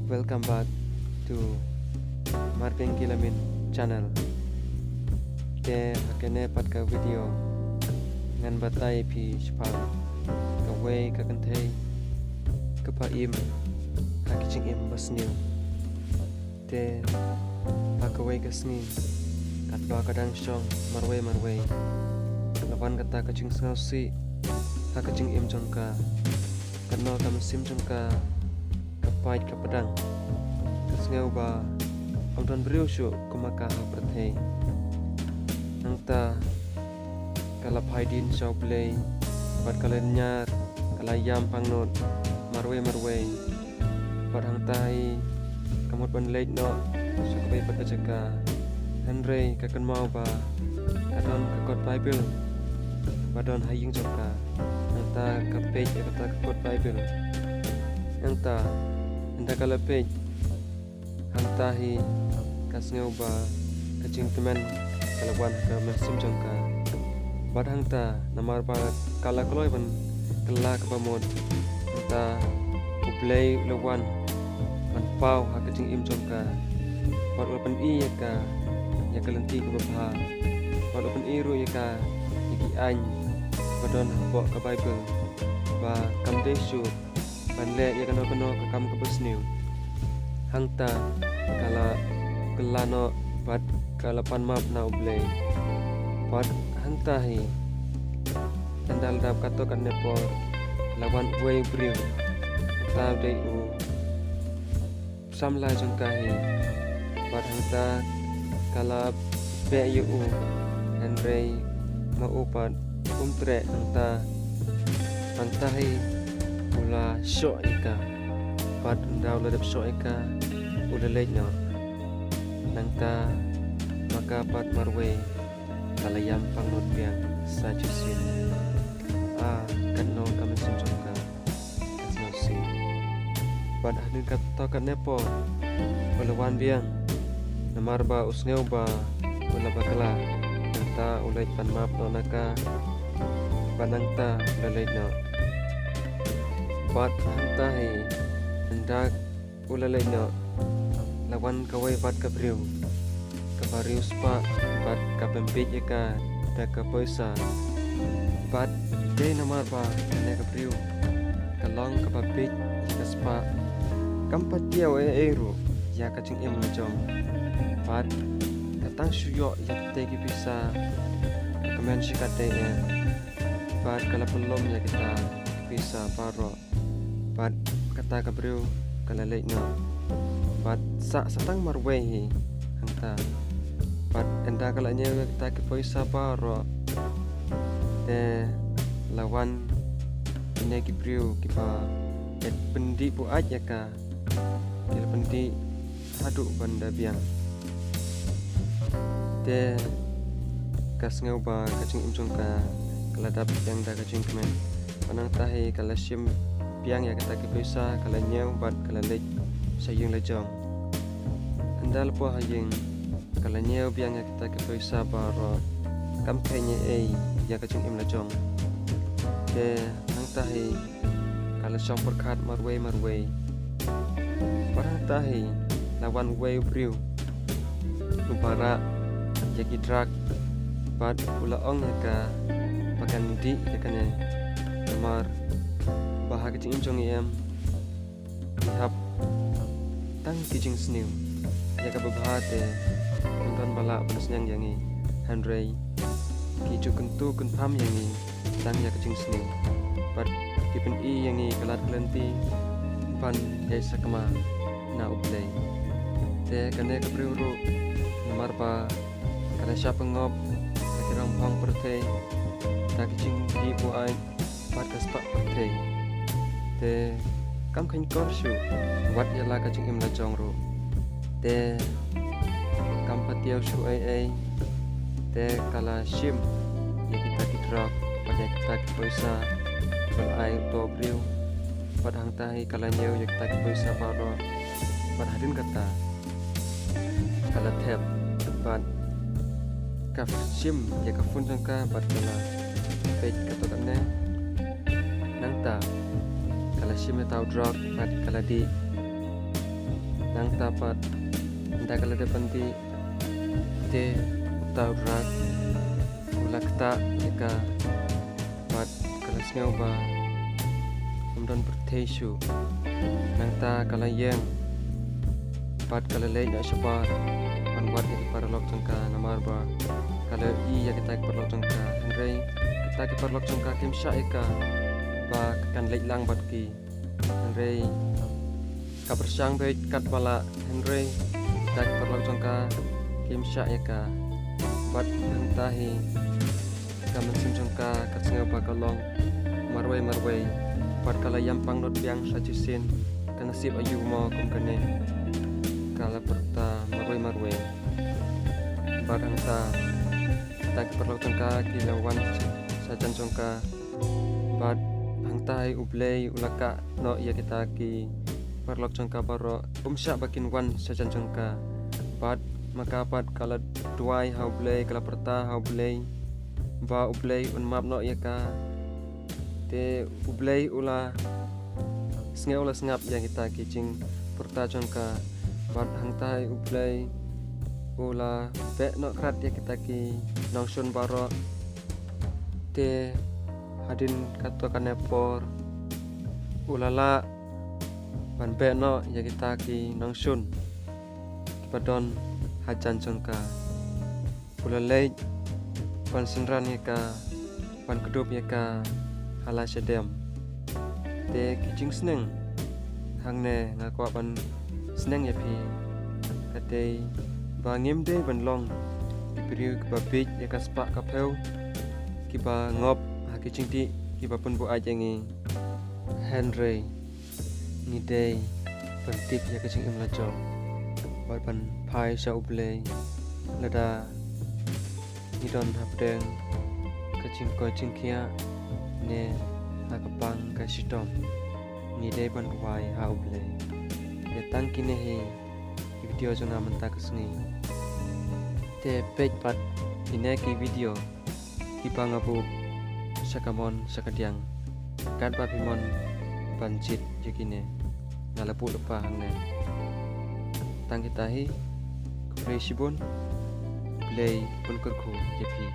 Welcome back to Marking Kilamin channel. Ke hakene pat ka video ngan batai pi spam ka way ka kantei ka pa im hakicing im basniu te pa ka way ka sni kat ba kadang song marway lawan kata kacing ngausi hakicing im jongka kanno kam sim jongka kapait ka pedang kasngau ba amdan beriu syu kumaka haprthei nangta kala phaidin shaw play bat kalenya kala yam pangnot marwe bat hangtai kamot ban late no sakabai pat kachaka henry kakan mau ba kadon kakot bible badon haying joka nangta kapej kata kakot bible nangta anda kala pej hantahi kasngau ba kacing teman kalawan ka masim jangka badang ta namar ba kala koloi ban kala ka pamod ta uplay lawan ban pau ha kacing im jangka bad open I ka ya kalenti ka ba bad open I ru ya ka iki an badon bo ka bible ba kam desu ban le ya kano ka kam ka basniu hangta kala no bad kalapan map na ublay bad hangta hi tandal dap kato kan nepo lawan way briu ta dei u samla jongka hi bad hangta kala be yu u henry ma upat umtre hangta hi ula syo ika bad ndaw ladap syo ika ula late no nangta maka pat marwe kalayam pangnot piang sa jusin kanno kamen sunjongka kasnosi bad hanin kato kan nepo ulawan biang namar ba usngeu ba ula bakala nangta ulait pan map no naka panangta lalait no bad hangta hi hendak ulalait no lawan kawai bat kabriu kabariu spa bat kapempit ka da kapoisa bat de namar ba ne kabriu kalong kapapit ka spa kampat diaw eru ya kacing im jom bat katang syuyo ya te ki bisa kemen sikate bat kala pelom ya kita bisa paro bat kata kabriu kala lek no bat satang marwe hi hangta bat enda kalanya kita ke poisa paro te lawan ini kipriu kipa et pendi bu aja ka kil pendi hadu banda biang te kasngau ba kacing imjong ka kaladap yang da kacing kemen panang tahi kalasim biang ya kita ke poisa kalanya bat kalalek sayang lejong andal po hayeng kalanya biang ya kita ke poisa baro kampanye ya kacing im lejong de nang tahi kala song perkat marwe parang tahi lawan way briu lumpara jaki drag bad ula ong ka pakan di ya kane mar bahag kacing im jong em hap tang kijing sniu ya ka babhate kuntan bala pansnyang yangi henry kiju kentu kun pam yangi tang ya kijing sniu pat kipen I yangi kalat klenti pan desa kema na ublay te kane ka priuru namar pa kala sya pengop kirang pang perthe ta kijing di bu ai pat ka spa perthe te kam khain korshu wat yala ka ching im la chong ro te kam patiau shu ai te kala shim ya kita kidrak pada kita poisa bal ai to briu pada hang tai kala nyeu ya kita poisa paro pada hadin kata kala thep bad kaf shim ya ka fun jangka bad kala pej kato kanne nangta kala shim tau drop bad kala di nang tapat anda kala depanti te taurat ulakta eka pat kalasngaw ba umdan bertesu nang ta kalayeng pat kalalay na sabar panwat yang paralok jangka namar ba kalau i ya kita paralok jangka Henry kita paralok jangka kim sya eka ba kan lang bat ki Henry kabersang baik kat bala Henry kita paralok jangka kim sya eka bat hentahi kaman sim jangka kat sengaw ba kalong marway pat kalayam pang not biang sajusin kanasib ayu mo kum kane kala perta marway barang ta tak perlu tangka kilawan sajan jongka bad hangtai ublei ulaka no ya kita ki perlu jongka baro umsya bakin wan sajan jongka bad maka bad kala duai hau blei kala perta hau blei ba ublei un map no ya ka te ublei ula sengap yang kita kicing perta jongka bad hangtai ublei ula be no krat ya kita ki nongsun baro te hadin kato kanepor ulala ban be no ya kita ki nongsun kipadon hajan jongka ulalay ban senran ya ka ban kedup ya ka hala sedem te kijing seneng hangne ngakwa ban seneng ya pi katei bangim de banlong diberi kebabik ya kaspak kapeu kiba ngop haki cingti kiba pun bu ajangi Henry ngidei pentik ya kecing imlajo ban pai sa ublei lada ngidon hapdeng kecing ko cingkia ne hakapang kasidom ngidei ban wai ha ublei ya tangkine he video jona menta kesni te page pat ineki video kipa ngabu sakamon sakadiang kan papimon banjit yakine ngalapu lepa hangne tangkitahi kupresibun play pun kerku jepi